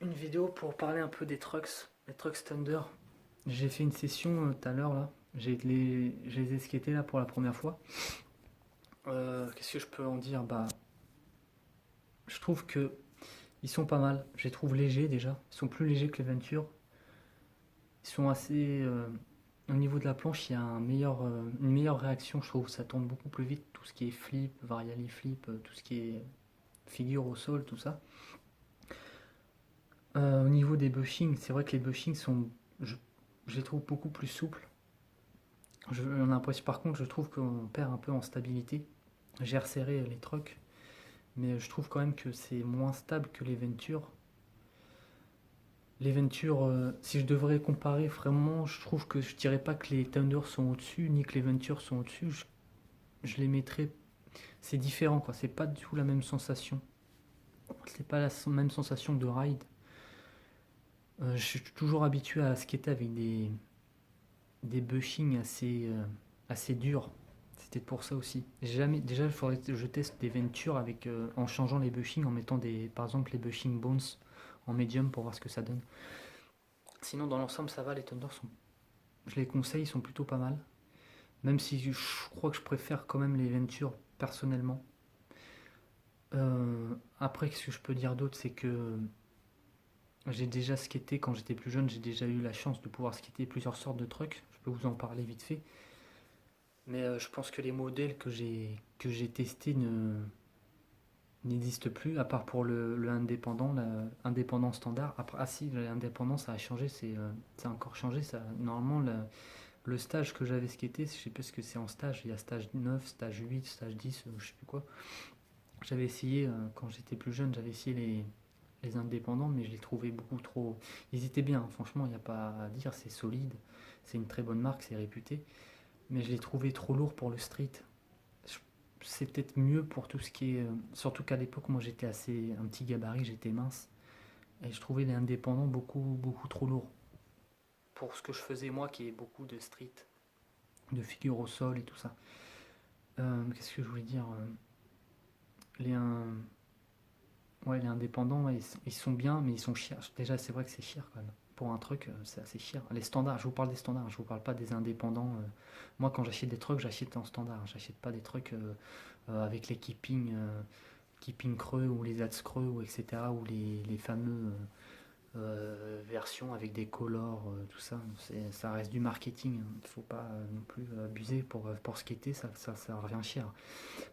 une vidéo pour parler un peu des trucks Thunder. J'ai fait une session tout à l'heure là. Je les ai skatés là pour la première fois. Qu'est-ce que je peux en dire? Bah, je trouve que ils sont pas mal. Je les trouve légers déjà. Ils sont plus légers que les Venture. Ils sont assez. Au niveau de la planche, il y a une meilleure réaction, je trouve. Ça tourne beaucoup plus vite. Tout ce qui est flip, variali flip, tout ce qui est figure au sol, tout ça. Au niveau des bushings, c'est vrai que les bushings sont. Je, je les trouve beaucoup plus souples. On a l'impression, par contre, je trouve qu'on perd un peu en stabilité. J'ai resserré les trucks, mais je trouve quand même que c'est moins stable que les Ventures. Les Ventures, si je devrais comparer vraiment, je trouve que je dirais pas que les Thunder sont au-dessus, ni que les Ventures sont au-dessus. Je les mettrais. C'est différent, quoi. C'est pas du tout la même sensation. C'est pas la même sensation de ride. Je suis toujours habitué à skater avec des bushings assez durs. C'était pour ça aussi. Jamais, déjà, il faudrait que je teste des ventures en changeant les bushings, en mettant par exemple les bushing bones en medium pour voir ce que ça donne. Sinon, dans l'ensemble, ça va. Les Thunder je les conseille, ils sont plutôt pas mal. Même si je crois que je préfère quand même les ventures personnellement. Après, ce que je peux dire d'autre, c'est que j'ai déjà skaté quand j'étais plus jeune. J'ai déjà eu la chance de pouvoir skater plusieurs sortes de trucs. Je peux vous en parler vite fait. Mais je pense que les modèles que j'ai testés n'existent plus, à part pour le indépendant, l'indépendant standard. Après, ah si, l'indépendant, ça a changé, ça a encore changé. Normalement, le stage que j'avais skaté, je sais plus ce que c'est en stage. Il y a stage 9, stage 8, stage 10, je sais plus quoi. J'avais essayé, quand j'étais plus jeune, j'avais essayé les indépendants, mais je les trouvais beaucoup trop. Ils étaient bien, franchement, il n'y a pas à dire, c'est solide. C'est une très bonne marque, c'est réputé. Mais je les trouvais trop lourds pour le street. C'est peut-être mieux pour tout ce qui est. Surtout qu'à l'époque, moi j'étais un petit gabarit, j'étais mince. Et je trouvais les indépendants beaucoup, beaucoup trop lourds. Pour ce que je faisais moi, qui est beaucoup de street, de figure au sol et tout ça. Qu'est-ce que je voulais dire les, ouais, les indépendants, ouais, ils sont bien, mais ils sont chers. Déjà, c'est vrai que c'est cher quand même. Pour un truc, c'est assez cher. Les standards, je vous parle des standards, je vous parle pas des indépendants. Moi, quand j'achète des trucs, j'achète en standard. J'achète pas des trucs avec les keeping creux ou les ads creux ou etc. ou les fameux versions avec des colors, tout ça. Ça reste du marketing. Il ne faut pas non plus abuser pour skater, ça revient cher.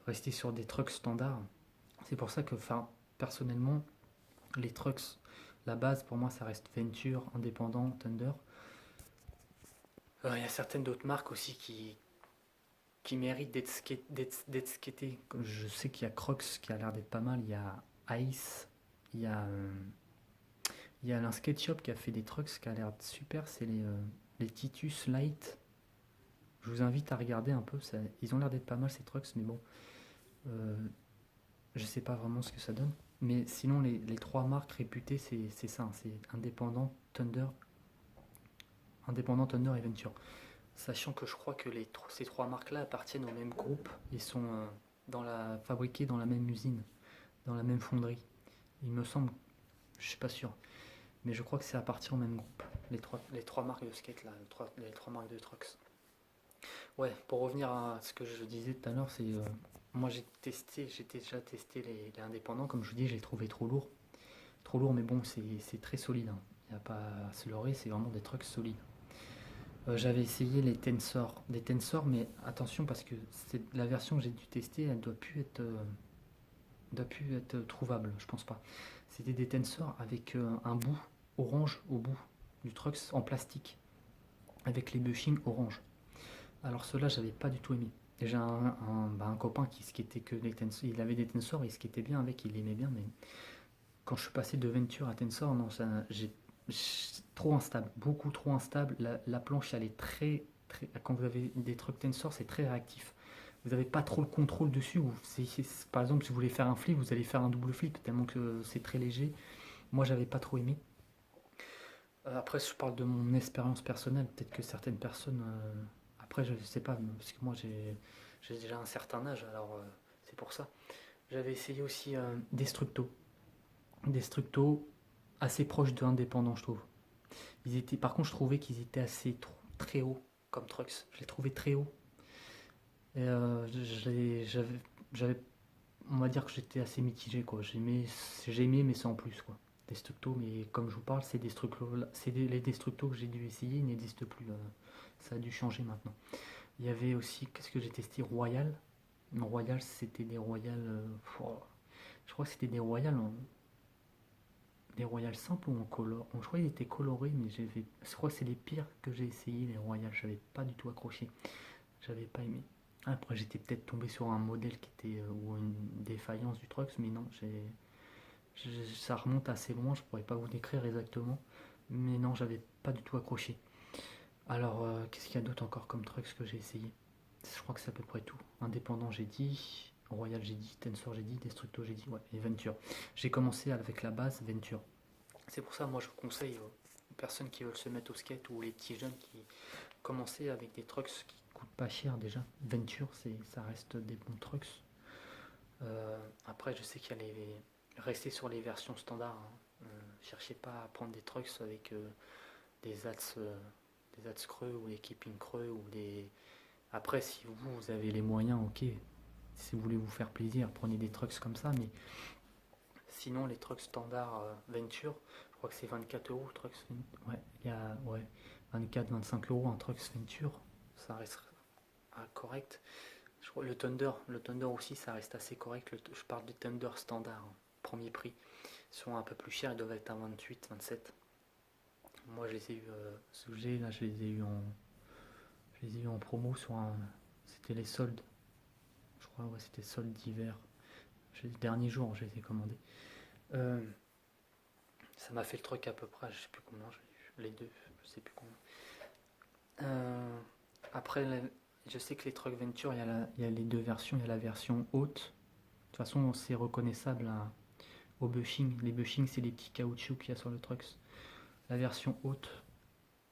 Rester sur des trucks standards. C'est pour ça que, enfin, personnellement, les trucks, la base pour moi, ça reste Venture, Indépendant, Thunder. Il y a certaines d'autres marques aussi qui méritent d'être skatées. Je sais qu'il y a Crocs qui a l'air d'être pas mal. Il y a Ice. Il y a, euh, il y a un skate shop qui a fait des trucks qui a l'air super. C'est les Titus Light. Je vous invite à regarder un peu. Ils ont l'air d'être pas mal ces trucks, mais bon, euh, je sais pas vraiment ce que ça donne. Mais sinon, les trois marques réputées, c'est ça. C'est Indépendant, Thunder et Venture. Sachant que je crois que ces trois marques-là appartiennent au même groupe et sont fabriquées dans la même usine, dans la même fonderie. Il me semble, je suis pas sûr, mais je crois que c'est appartient au même groupe. Les trois marques de skate là, les trois marques de trucks. Ouais, pour revenir à ce que je disais tout à l'heure, c'est moi j'ai déjà testé les indépendants, comme je vous dis, je les trouvais trop lourd, mais bon, c'est très solide. Hein. Il n'y a pas à se leurrer, c'est vraiment des trucks solides. J'avais essayé des Tensor, mais attention parce que c'est la version que j'ai dû tester, elle doit plus être trouvable, je pense pas. C'était des Tensor avec un bout orange au bout du truck en plastique, avec les bushings orange. Alors cela, j'avais pas du tout aimé. Et j'ai un copain qui skatait que les Tensor, il avait des Tensor, il skatait bien avec, il aimait bien, mais quand je suis passé de Venture à Tensor, non, trop instable, beaucoup trop instable. La planche, elle est quand vous avez des trucs Tensor, c'est très réactif. Vous n'avez pas trop le contrôle dessus. Par exemple, si vous voulez faire un flip, vous allez faire un double flip tellement que c'est très léger. Moi, j'avais pas trop aimé. Après, je parle de mon expérience personnelle. Peut-être que certaines personnes. Après, je sais pas, parce que moi, j'ai déjà un certain âge, alors c'est pour ça. J'avais essayé aussi Destructo. Destructo, assez proches de indépendants, je trouve. Par contre, je trouvais qu'ils étaient très hauts comme trucks. Je les trouvais très hauts. Et j'avais, on va dire que j'étais assez mitigé, quoi. J'aimais, mais sans plus, quoi. Destructo, mais comme je vous parle, les Destructo que j'ai dû essayer n'existent plus. Ça a dû changer maintenant. Il y avait aussi, qu'est-ce que j'ai testé? Royal. Non, Royal, c'était des Royal. Je crois que c'était des Royal simples ou en color. Je crois qu'ils étaient colorés, mais je crois que c'est les pires que j'ai essayé, les Royal. J'avais pas du tout accroché. J'avais pas aimé. Après, j'étais peut-être tombé sur un modèle qui était ou une défaillance du Trucks, mais non, ça remonte assez loin. Je pourrais pas vous décrire exactement, mais non, j'avais pas du tout accroché. Alors, qu'est-ce qu'il y a d'autre encore comme Trucks que j'ai essayé? Je crois que c'est à peu près tout. Indépendant, j'ai dit. Royal, j'ai dit. Tensor, j'ai dit. Destructo, j'ai dit. Ouais, et Venture. J'ai commencé avec la base Venture. C'est pour ça, moi, je vous conseille aux personnes qui veulent se mettre au skate ou les petits jeunes qui commençaient avec des trucks qui coûtent pas cher déjà. Venture, ça reste des bons trucks. Après, je sais qu'il y a rester sur les versions standards. Hein. Cherchez pas à prendre des trucks avec des des creux ou des keeping creux ou des. Après, si vous avez les moyens, ok. Si vous voulez vous faire plaisir, prenez des trucks comme ça, mais sinon, les trucks standards Venture, je crois que c'est 24 euros. Trucks, ouais, il y a 24-25 euros un trucks Venture, ça reste correct. Je crois le Thunder aussi, ça reste assez correct. Je parle du Thunder standard, hein, premier prix. Ils sont un peu plus chers, ils doivent être à 28, 27. Moi, je les ai eu, ce que j'ai là, je les ai eu en promo c'était les soldes. Je crois, ouais, c'était soldes d'hiver. Les derniers jours, je les ai commandés. Euh, Ça m'a fait le truc à peu près, je sais plus combien j'ai eu, les deux, je sais plus combien. Euh, Après, je sais que les trucks Venture, il y a les deux versions, il y a la version haute. De toute façon, c'est reconnaissable au bushing. Les bushings, c'est les petits caoutchoucs qu'il y a sur le truck. La version haute,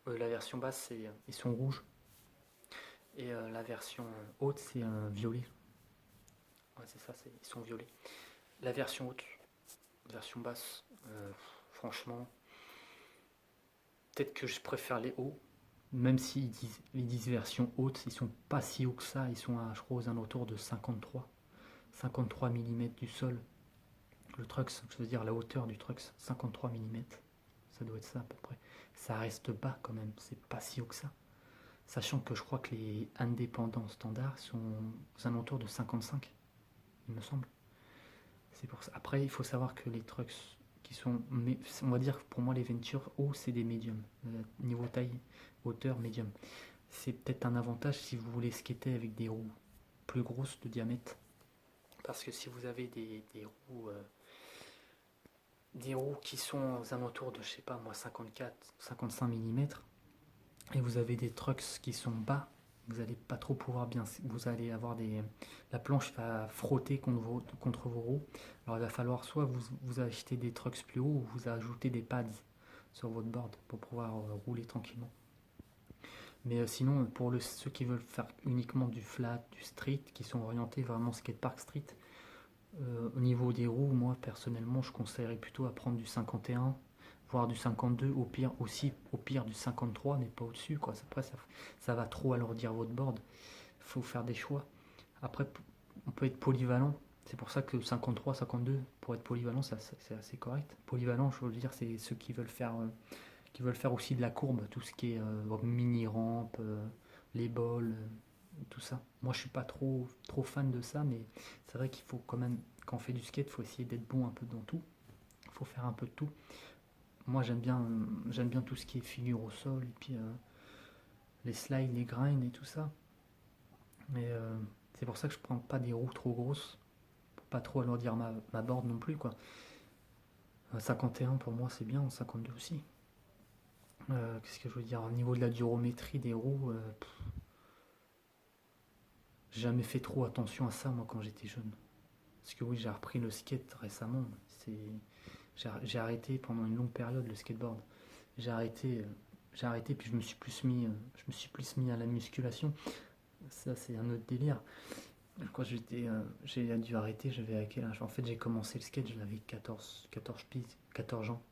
la version basse, ils sont rouges. Et la version haute, c'est violet. Ouais, c'est ça, ils sont violets. La version haute, version basse, franchement, peut-être que je préfère les hauts. Même s'ils disent version haute, ils sont pas si hauts que ça. Ils sont à, je crois, aux alentours de 53 mm du sol. Le Trux, je veux dire la hauteur du Trux, 53 mm. Ça doit être ça à peu près. Ça reste bas quand même, c'est pas si haut que ça. Sachant que je crois que les indépendants standards sont aux alentours de 55, il me semble. C'est pour ça. Après, il faut savoir que les trucks qui sont, on va dire pour moi les Ventures hauts, c'est des médiums. Niveau taille, hauteur, médium. C'est peut-être un avantage si vous voulez skater avec des roues plus grosses de diamètre. Parce que si vous avez des roues qui sont aux alentours de, je sais pas moi, 54, 55 mm, et vous avez des trucks qui sont bas, vous allez pas trop pouvoir bien. Vous allez avoir la planche va frotter contre vos roues. Alors il va falloir soit vous achetez des trucks plus hauts ou vous ajoutez des pads sur votre board pour pouvoir rouler tranquillement. Mais sinon, pour ceux qui veulent faire uniquement du flat, du street, qui sont orientés vraiment skatepark street, au niveau des roues, moi personnellement, je conseillerais plutôt à prendre du 51, voire du 52, au pire du 53, mais pas au-dessus, quoi. Après, ça va trop alourdir votre board. Il faut faire des choix. Après, on peut être polyvalent. C'est pour ça que 53, 52, pour être polyvalent, c'est assez correct. Polyvalent, je veux dire, c'est ceux qui veulent faire aussi de la courbe, tout ce qui est mini-rampe, les bols, tout ça. Moi, je suis pas trop fan de ça, mais c'est vrai qu'il faut quand même, quand on fait du skate, il faut essayer d'être bon un peu dans tout. Il faut faire un peu de tout. Moi, j'aime bien tout ce qui est figure au sol, et puis les slides, les grinds et tout ça. Mais c'est pour ça que je prends pas des roues trop grosses, pour pas trop alourdir ma board non plus, quoi. 51 pour moi c'est bien, 52 aussi. Qu'est-ce que je veux dire? Au niveau de la durométrie des roues, j'ai jamais fait trop attention à ça moi quand j'étais jeune. Parce que oui, j'ai repris le skate récemment. J'ai arrêté pendant une longue période le skateboard. J'ai arrêté, puis je me suis plus mis à la musculation. Ça c'est un autre délire. Quand j'ai dû arrêter, j'avais à quel âge? En fait, j'ai commencé le skate, j'avais 14 ans.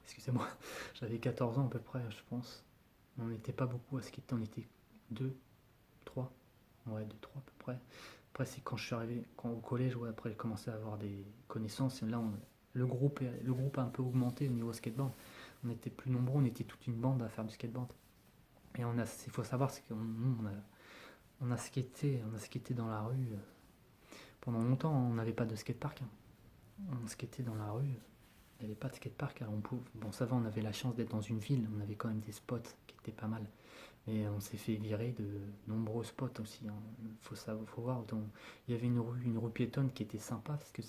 excusez-moi, j'avais 14 ans à peu près, je pense. On n'était pas beaucoup à skater, on était deux, trois, ouais, deux, trois à peu près. Après, c'est quand je suis arrivé au collège, ouais, après j'ai commencé à avoir des connaissances. Et là, le groupe a un peu augmenté au niveau skateboard. On était plus nombreux, on était toute une bande à faire du skateboard. Et il faut savoir, c'est qu'on on a skaté dans la rue pendant longtemps. On n'avait pas de skatepark, hein. On skatait dans la rue. Il n'y avait pas de skatepark. Alors bon, ça va, on avait la chance d'être dans une ville. On avait quand même des spots qui étaient pas mal. Mais on s'est fait virer de nombreux spots aussi, hein. Faut voir. Il y avait une rue piétonne qui était sympa parce que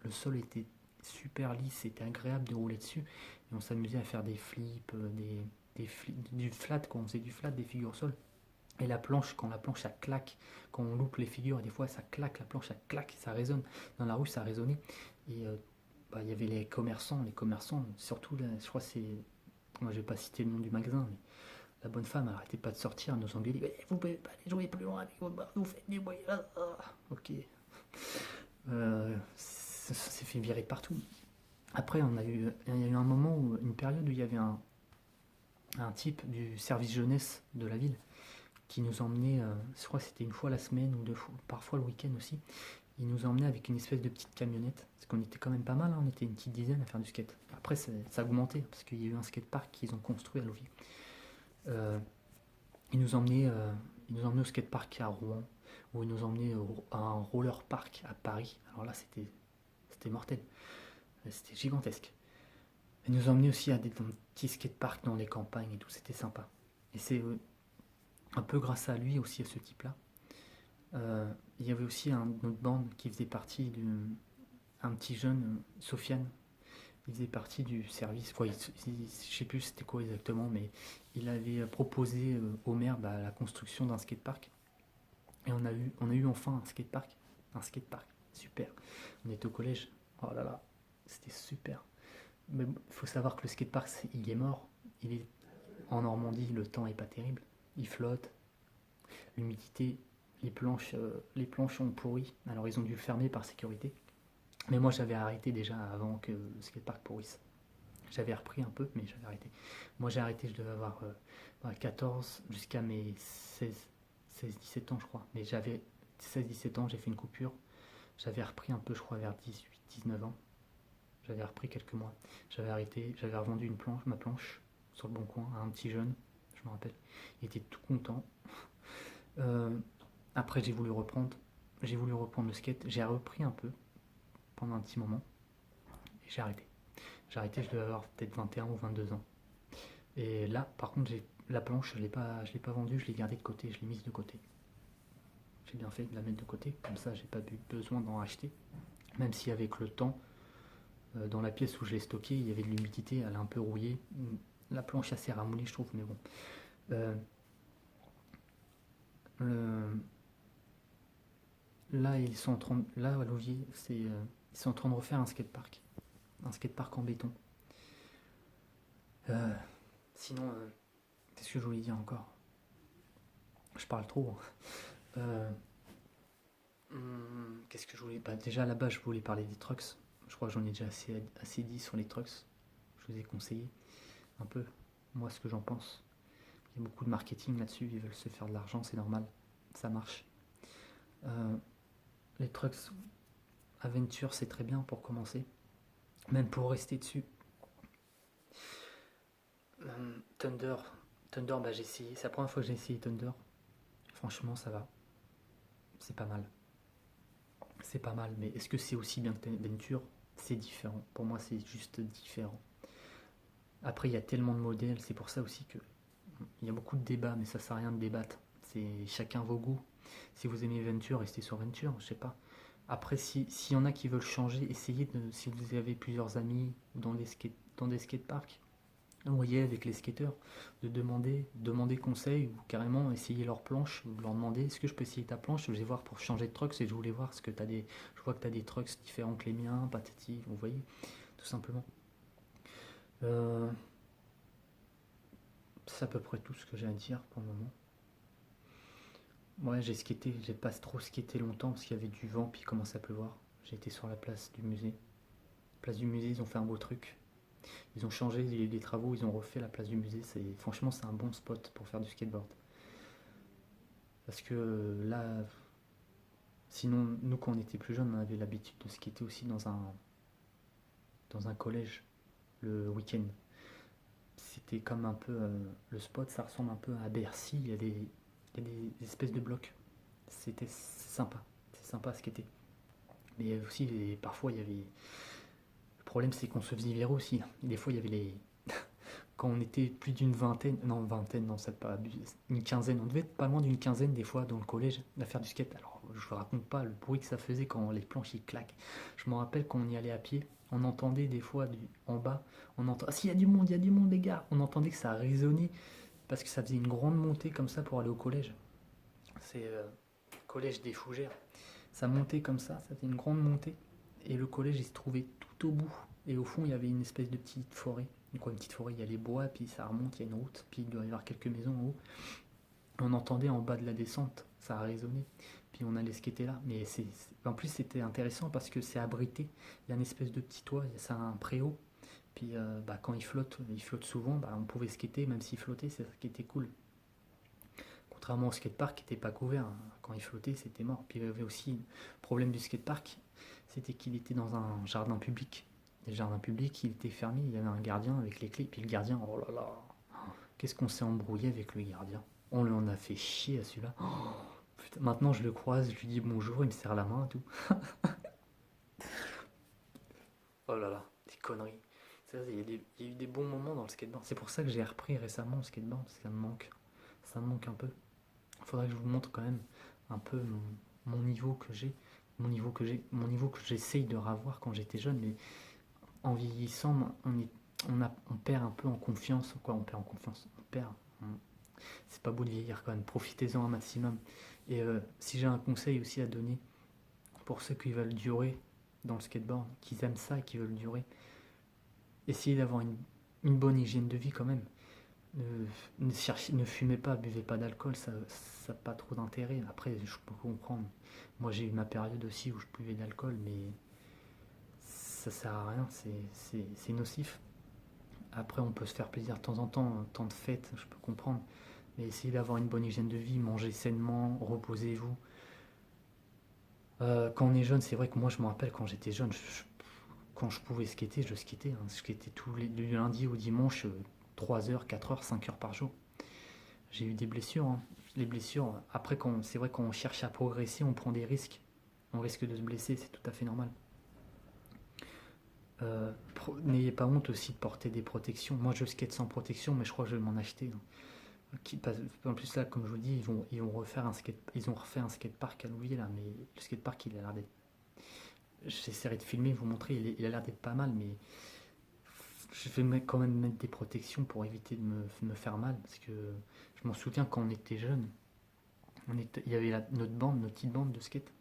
le sol était super lisse, c'était agréable de rouler dessus. Et on s'amusait à faire des flips, du flat, quoi. On faisait du flat, des figures au sol. Et la planche, quand la planche ça claque, quand on loupe les figures, et des fois ça claque, la planche ça claque, ça résonne. Dans la rue ça résonnait. Et il y avait les commerçants, surtout là, je crois que c'est. Moi je vais pas citer le nom du magasin, mais la bonne femme n'arrêtait pas de sortir, elle nous engueulait. Eh, vous pouvez pas aller jouer plus loin avec votre bar, vous faites du bruit. Ok. Ça s'est fait virer de partout. Après, il y a eu un moment, une période où il y avait un type du service jeunesse de la ville qui nous emmenait, je crois que c'était une fois la semaine ou deux fois, parfois le week-end aussi. Il nous emmenait avec une espèce de petite camionnette, parce qu'on était quand même pas mal, hein, on était une petite dizaine à faire du skate. Après, ça a augmenté, parce qu'il y a eu un skatepark qu'ils ont construit à Louviers. Euh, il nous emmenait, euh, il nous emmenait au skatepark à Rouen, ou il nous emmenait à un roller park à Paris. Alors là, c'était mortel, c'était gigantesque. Il nous emmenait aussi à des petits skateparks dans les campagnes et tout, c'était sympa. Et c'est un peu grâce à lui aussi, à ce type-là. Il y avait aussi une autre bande qui faisait partie un petit jeune, Sofiane. Il faisait partie du service, quoi, je sais plus c'était quoi exactement, mais il avait proposé au maire la construction d'un skatepark. Et on a eu enfin un skatepark, super. On était au collège, oh là là, c'était super. Mais il faut savoir que le skatepark, il est mort. Il est en Normandie, le temps est pas terrible. Il flotte, l'humidité, les planches ont pourri. Alors ils ont dû le fermer par sécurité. Mais moi j'avais arrêté déjà avant que le skatepark pourrisse. J'avais repris un peu, mais j'avais arrêté. Moi j'ai arrêté, je devais avoir 14 jusqu'à mes 16-17 ans, je crois. Mais j'avais 16-17 ans, j'ai fait une coupure. J'avais repris un peu, je crois, vers 18-19 ans. J'avais repris quelques mois. J'avais arrêté, j'avais revendu ma planche, sur le bon coin, à un petit jeune, je me rappelle. Il était tout content. Euh, Après, j'ai voulu reprendre. J'ai voulu reprendre le skate. J'ai repris un peu pendant un petit moment. Et j'ai arrêté. J'ai arrêté, je devais avoir peut-être 21 ou 22 ans. Et là, par contre, la planche, je l'ai pas vendue, je l'ai gardée de côté, je l'ai mise de côté. J'ai bien fait de la mettre de côté, comme ça, j'ai pas eu besoin d'en racheter. Même si avec le temps, dans la pièce où je l'ai stocké, il y avait de l'humidité, elle a un peu rouillé. La planche assez ramoulée, je trouve, mais bon. Euh, le- Là, là, à Louviers, ils sont en train de refaire un skatepark en béton. Euh, Sinon, qu'est-ce que je voulais dire encore? Je parle trop, hein. Euh, Qu'est-ce que je voulais. Bah, déjà là-bas, je voulais parler des trucks. Je crois que j'en ai déjà assez dit sur les trucks. Je vous ai conseillé un peu, moi, ce que j'en pense. Il y a beaucoup de marketing là-dessus, ils veulent se faire de l'argent, c'est normal, ça marche. Euh, les trucks Aventure, c'est très bien pour commencer, même pour rester dessus. Thunder, Thunder, bah, j'ai essayé, c'est la première fois que j'ai essayé Thunder. Franchement, ça va, c'est pas mal. C'est pas mal, mais est-ce que c'est aussi bien que Venture? C'est différent. Pour moi, c'est juste différent. Après, il y a tellement de modèles, c'est pour ça aussi que il y a beaucoup de débats, mais ça sert à rien de débattre. C'est chacun vos goûts. Si vous aimez Venture, restez sur Venture, je sais pas. Après, s'il y en a qui veulent changer, essayez si vous avez plusieurs amis dans des skateparks, voyez avec les skateurs, de demander conseil ou carrément essayer leur planche, ou leur demander est-ce que je peux essayer ta planche, je vais voir pour changer de trucks et je voulais voir ce que je vois que tu as des trucks différents que les miens, patati, vous voyez, tout simplement. Euh, c'est à peu près tout ce que j'ai à dire pour le moment. Ouais, j'ai pas trop skaté longtemps parce qu'il y avait du vent puis il commençait à pleuvoir. J'ai été sur la place du musée. Place du musée, ils ont fait un beau truc. Ils ont changé les travaux, ils ont refait la place du musée. Franchement, c'est un bon spot pour faire du skateboard. Parce que là, sinon, nous, quand on était plus jeunes, on avait l'habitude de skater aussi dans un collège le week-end. C'était comme un peu. Le spot, ça ressemble un peu à Bercy. Il y a des espèces de blocs. C'était sympa. C'est sympa à skater. Mais aussi, parfois, il y avait. Le problème, c'est qu'on se faisait virer aussi. Des fois, il y avait les. Quand on était plus d'une vingtaine, non, c'est pas abusé, une quinzaine, on devait être pas loin d'une quinzaine des fois dans le collège à faire du skate. Alors, je vous raconte pas le bruit que ça faisait quand les planches ils claquent. Je me rappelle quand on y allait à pied, on entendait des fois en bas, on entend, ah si, il y a du monde, les gars. On entendait que ça résonnait parce que ça faisait une grande montée comme ça pour aller au collège. C'est collège des Fougères. Ça montait comme ça faisait une grande montée. Et le collège, il se trouvait tout au bout. Et au fond, il y avait une espèce de petite forêt. Donc, une petite forêt, il y a les bois, puis ça remonte, il y a une route, puis il doit y avoir quelques maisons en haut. On entendait en bas de la descente, ça a résonné. Puis on allait skater là. Mais en plus, c'était intéressant parce que c'est abrité. Il y a une espèce de petit toit, c'est un préau. Puis quand il flotte souvent, on pouvait skater, même s'il flottait, c'est ça qui était cool. Contrairement au skatepark qui n'était pas couvert, hein. Quand il flottait, c'était mort. Puis il y avait aussi le problème du skatepark, c'était qu'il était dans un jardin public. Et le jardin public, il était fermé, il y avait un gardien avec les clés. Puis le gardien, oh là là, qu'est-ce qu'on s'est embrouillé avec le gardien. On lui en a fait chier à celui-là. Oh, putain, maintenant je le croise, je lui dis bonjour, il me serre la main et tout. Oh là là, des conneries. Il y a eu des bons moments dans le skateboard. C'est pour ça que j'ai repris récemment le skateboard, parce que ça me manque. Ça me manque un peu. Il faudrait que je vous montre quand même un peu mon niveau que j'ai, mon niveau que j'essaye de revoir quand j'étais jeune, mais en vieillissant, on perd un peu en confiance. Quoi, on perd en confiance. On perd. C'est pas beau de vieillir quand même. Profitez-en un maximum. Et si j'ai un conseil aussi à donner pour ceux qui veulent durer dans le skateboard, qui aiment ça et qui veulent durer, essayez d'avoir une bonne hygiène de vie quand même. Ne fumez pas, buvez pas d'alcool, ça n'a pas trop d'intérêt. Après, je peux comprendre. Moi, j'ai eu ma période aussi où je buvais de l'alcool, mais ça sert à rien, c'est nocif. Après, on peut se faire plaisir de temps en temps, temps de fête, je peux comprendre. Mais essayez d'avoir une bonne hygiène de vie, mangez sainement, reposez-vous. Quand on est jeune, c'est vrai que moi, je me rappelle quand j'étais jeune, quand je pouvais skater, je skatais. Hein. Je skatais du lundi au dimanche, 3 heures, 4 heures, 5 heures par jour. J'ai eu des blessures. Hein. Les blessures, après, c'est vrai qu'on cherche à progresser, on prend des risques. On risque de se blesser, c'est tout à fait normal. N'ayez pas honte aussi de porter des protections. Moi, je skate sans protection, mais je crois que je vais m'en acheter. Hein. En plus, là, comme je vous dis, ils ont refait un skatepark à Louviers, là, mais le skatepark, il a l'air d'être. J'essaierai de filmer, vous montrer, il a l'air d'être pas mal, mais je vais quand même mettre des protections pour éviter de me faire mal, parce que je m'en souviens quand on était jeune, il y avait notre petite bande de skate,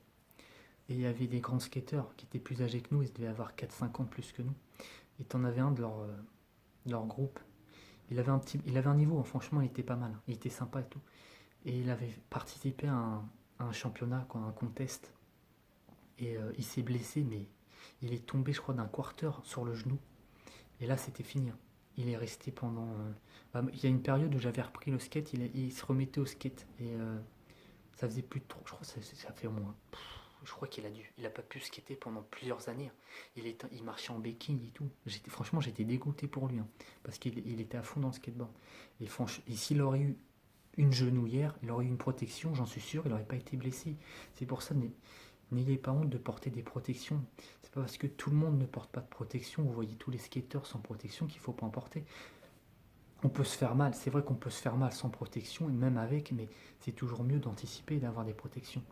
et il y avait des grands skateurs qui étaient plus âgés que nous, ils devaient avoir 4-5 ans de plus que nous, et t'en avais un de leur groupe, il avait un niveau, hein, franchement il était pas mal, il était sympa et tout, et il avait participé à un championnat, quoi, un contest, et il s'est blessé, mais il est tombé, je crois, d'un quarter sur le genou. Et là, c'était fini. Hein. Il est resté pendant. Il y a une période où j'avais repris le skate, il se remettait au skate. Et ça faisait plus de trop. Je crois que ça fait au moins. Je crois il a pas pu skater pendant plusieurs années. Hein. Il marchait en béquille et tout. Franchement, j'étais dégoûté pour lui. Hein, parce qu'il était à fond dans le skateboard. Et s'il aurait eu une genouillère, il aurait eu une protection, j'en suis sûr, il n'aurait pas été blessé. C'est pour ça, n'ayez pas honte de porter des protections. C'est pas parce que tout le monde ne porte pas de protection, vous voyez tous les skateurs sans protection qu'il faut pas en porter. On peut se faire mal, c'est vrai qu'on peut se faire mal sans protection et même avec, mais c'est toujours mieux d'anticiper et d'avoir des protections.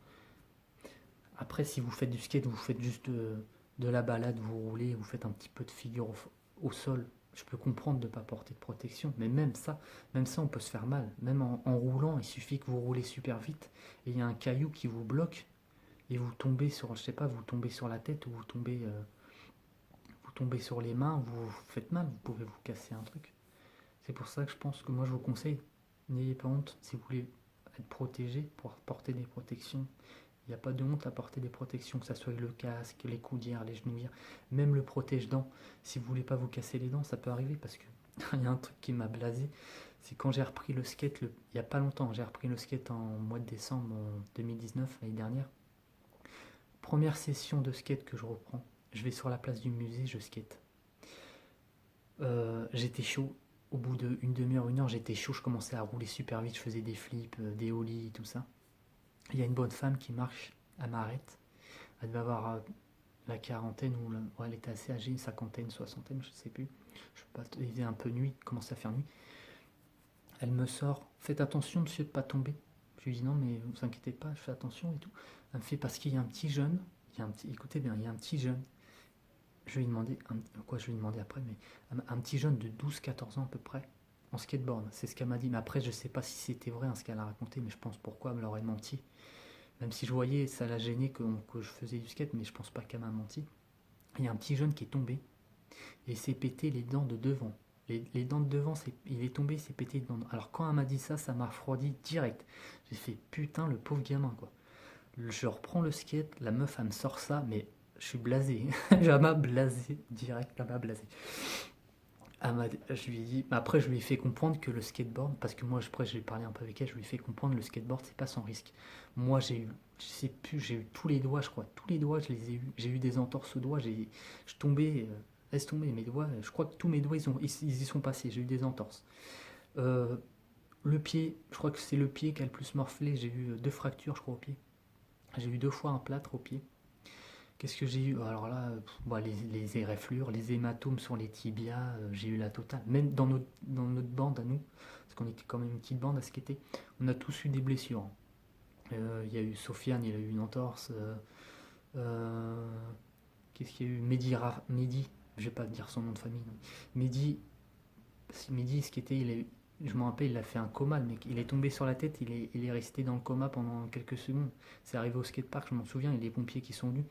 Après, si vous faites du skate, vous faites juste de la balade, vous roulez, vous faites un petit peu de figure au sol, je peux comprendre de ne pas porter de protection, mais même ça, on peut se faire mal. Même en roulant, il suffit que vous roulez super vite et il y a un caillou qui vous bloque et vous tombez sur, je sais pas, vous tombez sur la tête ou vous tombez sur les mains, vous vous faites mal, vous pouvez vous casser un truc. C'est pour ça que je pense que moi je vous conseille, n'ayez pas honte si vous voulez être protégé pour porter des protections Il n'y a pas de honte à porter des protections, que ce soit le casque, les coudières, les genouillères, même le protège-dents. Si vous voulez pas vous casser les dents, ça peut arriver parce que il y a un truc qui m'a blasé, c'est quand j'ai repris le skate, il n'y a pas longtemps, j'ai repris le skate en mois de décembre 2019, l'année dernière. Première session de skate que je reprends, je vais sur la place du musée, je skate. J'étais chaud, au bout d'une demi-heure, une heure, j'étais chaud, je commençais à rouler super vite, je faisais des flips, des ollies, tout ça. Il y a une bonne femme qui marche, elle m'arrête, elle devait avoir la quarantaine, ou ouais, elle était assez âgée, cinquantaine, soixantaine, je sais plus. Je sais pas, il faisait un peu nuit, il commençait à faire nuit. Elle me sort, faites attention monsieur de pas tomber. Je lui dis non mais vous inquiétez pas, je fais attention et tout. Elle me fait parce qu'il y a un petit jeune, écoutez bien, il y a un petit jeune. Je lui ai demandé, je lui ai demandé après, mais un petit jeune de 12-14 ans à peu près, en skateboard, c'est ce qu'elle m'a dit. Mais après je sais pas si c'était vrai hein, ce qu'elle a raconté, mais je pense pourquoi elle me l'aurait menti. Même si je voyais, ça l'a gêné que je faisais du skate, mais je pense pas qu'elle m'a menti. Il y a un petit jeune qui est tombé et il s'est pété les dents de devant. Les dents de devant, il est tombé, il s'est pété les dents. Alors quand elle m'a dit ça, ça m'a refroidi direct. J'ai fait putain, le pauvre gamin quoi. Je reprends le skate, la meuf elle me sort ça, mais je suis blasé. Elle m'a blasé direct, elle m'a blasé. Je lui ai dit, après je lui ai fait comprendre que le skateboard, parce que moi après j'ai parlé un peu avec elle, je lui ai fait comprendre le skateboard c'est pas sans risque. Moi je sais plus, j'ai eu tous les doigts, je crois, tous les doigts je les ai eu. J'ai eu des entorses aux doigts, je tombais, laisse tomber mes doigts, je crois que tous mes doigts ils y sont passés, j'ai eu des entorses. Euh, le pied, je crois que c'est le pied qui a le plus morflé, j'ai eu deux fractures je crois au pied. J'ai eu deux fois un plâtre au pied. Qu'est-ce que j'ai eu? Alors là, bah, les éraflures, les hématomes sur les tibias, j'ai eu la totale. Même dans notre bande à nous, parce qu'on était quand même une petite bande à skater, on a tous eu des blessures. Il y a eu Sofiane, il a eu une entorse. Euh, Qu'est-ce qu'il y a eu? Mehdi, je vais pas dire son nom de famille. Non. Mehdi, Mehdi, skater, je me rappelle, il a fait un coma, le mec. Il est tombé sur la tête, il est resté dans le coma pendant quelques secondes. C'est arrivé au skatepark, je m'en souviens, il y a les pompiers qui sont venus.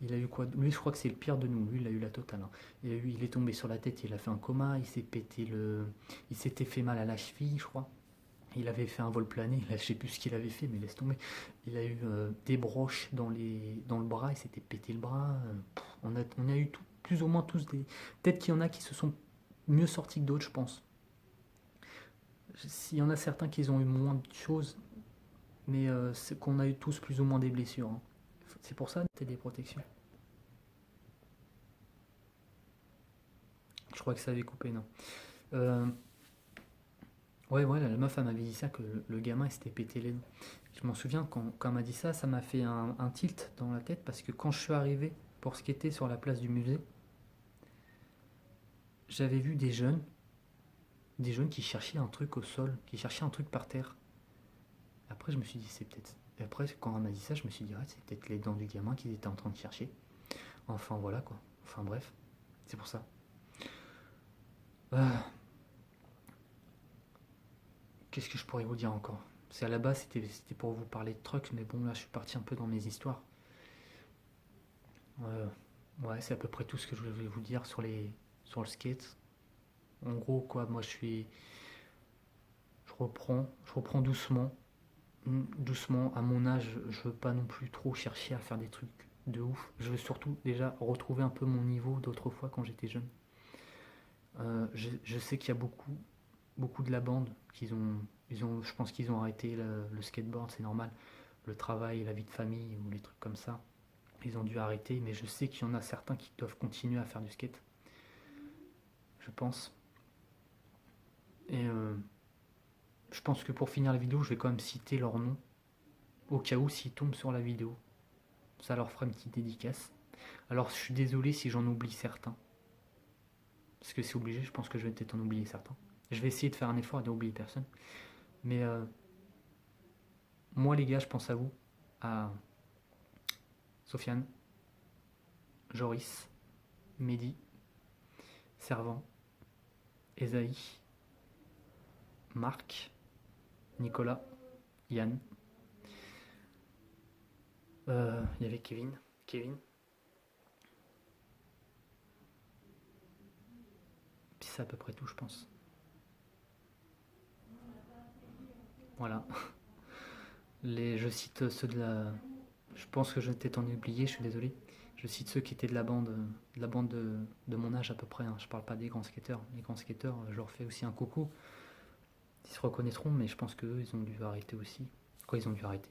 Il a eu quoi? Lui, je crois que c'est le pire de nous. Lui, il a eu la totale. Hein. Il est tombé sur la tête, il a fait un coma, il s'était fait mal à la cheville, je crois. Il avait fait un vol plané, là, je sais plus ce qu'il avait fait, mais laisse tomber. Il a eu des broches dans le bras, il s'était pété le bras. On a eu plus ou moins tous des. Peut-être qu'il y en a qui se sont mieux sortis que d'autres, je pense. S'il y en a certains qui ont eu moins de choses, mais c'est qu'on a eu tous plus ou moins des blessures. Hein. C'est pour ça que c'était des protections. Je crois que ça avait coupé, non. Euh, ouais, ouais, la meuf, elle m'avait dit ça, que le gamin, il s'était pété les dents. Je m'en souviens, quand elle m'a dit ça, ça m'a fait un tilt dans la tête, parce que quand je suis arrivé pour skater sur la place du musée, j'avais vu des jeunes qui cherchaient un truc au sol, qui cherchaient un truc par terre. Après, je me suis dit, c'est peut-être. Et après, quand elle m'a dit ça, je me suis dit, ouais, c'est peut-être les dents du gamin qu'ils étaient en train de chercher. Enfin, voilà quoi. Enfin, bref. C'est pour ça. Ah, qu'est-ce que je pourrais vous dire encore? C'est à la base, c'était pour vous parler de trucs, mais bon, là, je suis parti un peu dans mes histoires. Ouais, c'est à peu près tout ce que je voulais vous dire sur le skate. En gros, quoi, moi, je reprends doucement. Doucement, à mon âge, je veux pas non plus trop chercher à faire des trucs de ouf. Je veux surtout déjà retrouver un peu mon niveau d'autrefois quand j'étais jeune. Je sais qu'il y a beaucoup de la bande je pense qu'ils ont arrêté le skateboard, c'est normal. Le travail, la vie de famille ou les trucs comme ça, ils ont dû arrêter. Mais je sais qu'il y en a certains qui doivent continuer à faire du skate, je pense. Et je pense que pour finir la vidéo, je vais quand même citer leur nom au cas où s'ils tombent sur la vidéo. Ça leur fera une petite dédicace. Alors je suis désolé si j'en oublie certains. Parce que c'est obligé, je pense que je vais peut-être en oublier certains. Je vais essayer de faire un effort et d'oublier personne. Mais moi les gars, je pense à vous. À Sofiane, Joris, Mehdi, Servant, Esaïe, Marc, Nicolas, Yann. Il y avait Kevin. Kevin. Puis c'est à peu près tout, je pense. Voilà. Je cite ceux Je pense que je vais peut-être en oublié, je suis désolé. Je cite ceux qui étaient de mon âge à peu près, hein. Je parle pas des grands skateurs. Les grands skateurs, je leur fais aussi un coucou. Ils se reconnaîtront, mais je pense qu'eux, ils ont dû arrêter aussi. Quoi, ils ont dû arrêter.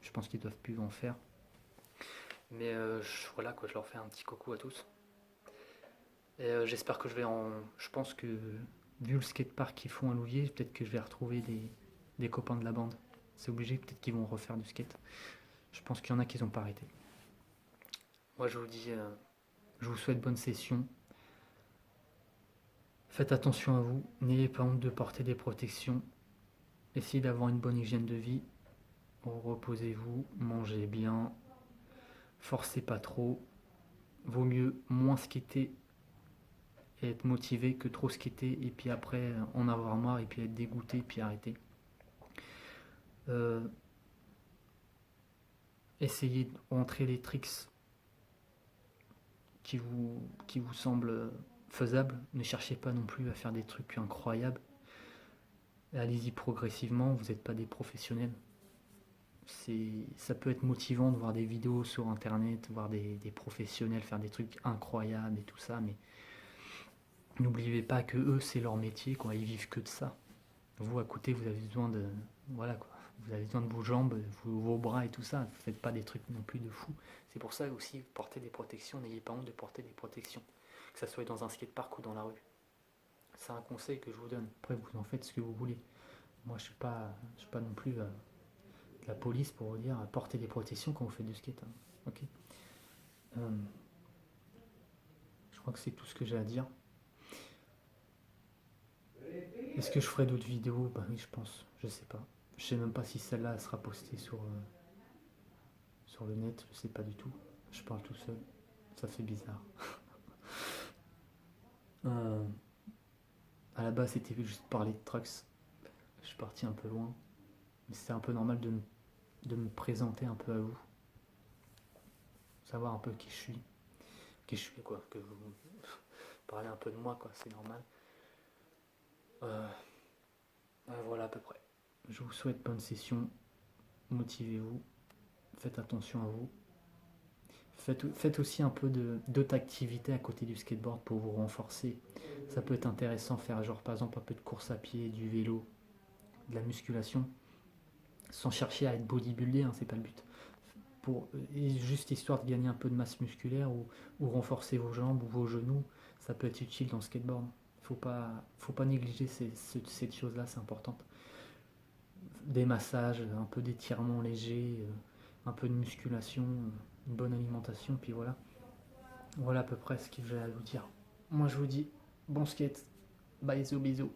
Je pense qu'ils doivent plus en faire. Mais voilà, quoi, je leur fais un petit coucou à tous. Et j'espère que je vais en. Je pense que, vu le skatepark qu'ils font à Louviers, peut-être que je vais retrouver des copains de la bande. C'est obligé, peut-être qu'ils vont refaire du skate. Je pense qu'il y en a qui n'ont pas arrêté. Moi, je vous dis, je vous souhaite bonne session. Faites attention à vous. N'ayez pas honte de porter des protections. Essayez d'avoir une bonne hygiène de vie. Reposez-vous, mangez bien. Forcez pas trop. Vaut mieux moins skater et être motivé que trop skater et puis après en avoir marre et puis être dégoûté et puis arrêter. Euh, Essayez de rentrer les tricks qui vous semblent faisables. Ne cherchez pas non plus à faire des trucs incroyables. Allez-y progressivement, vous n'êtes pas des professionnels. Ça peut être motivant de voir des vidéos sur internet, voir des professionnels faire des trucs incroyables et tout ça, mais n'oubliez pas que eux c'est leur métier, quoi, ils vivent que de ça. Vous à côté vous avez besoin de. Voilà quoi. Vous avez besoin de vos jambes, vos bras et tout ça. Vous faites pas des trucs non plus de fou. C'est pour ça aussi, portez des protections, n'ayez pas honte de porter des protections. Que ça soit dans un skatepark ou dans la rue. C'est un conseil que je vous donne. Après vous en faites ce que vous voulez. Moi je suis pas non plus la police pour vous dire portez des protections quand vous faites du skate. Hein. Ok. Euh, je crois que c'est tout ce que j'ai à dire. Est-ce que je ferai d'autres vidéos? Bah oui, je pense. Je sais pas. Je sais même pas si celle-là sera postée sur le net. Je sais pas du tout. Je parle tout seul. Ça fait bizarre. Euh, à la base, c'était juste parler de trucks. Je suis parti un peu loin. Mais c'est un peu normal de me présenter un peu à vous. Savoir un peu qui je suis. Qui je suis, quoi. Que vous parlez un peu de moi, quoi. C'est normal. Voilà à peu près. Je vous souhaite bonne session. Motivez-vous. Faites attention à vous. Faites aussi un peu d'autres activités à côté du skateboard pour vous renforcer. Ça peut être intéressant faire genre par exemple un peu de course à pied, du vélo, de la musculation, sans chercher à être bodybuildé, hein, c'est pas le but. Juste histoire de gagner un peu de masse musculaire ou renforcer vos jambes ou vos genoux, ça peut être utile dans le skateboard. Faut pas négliger cette chose-là, c'est important. Des massages, un peu d'étirement léger, un peu de musculation, une bonne alimentation, puis voilà. Voilà à peu près ce que j'ai à vous dire. Moi je vous dis bon skate, bisous bisous.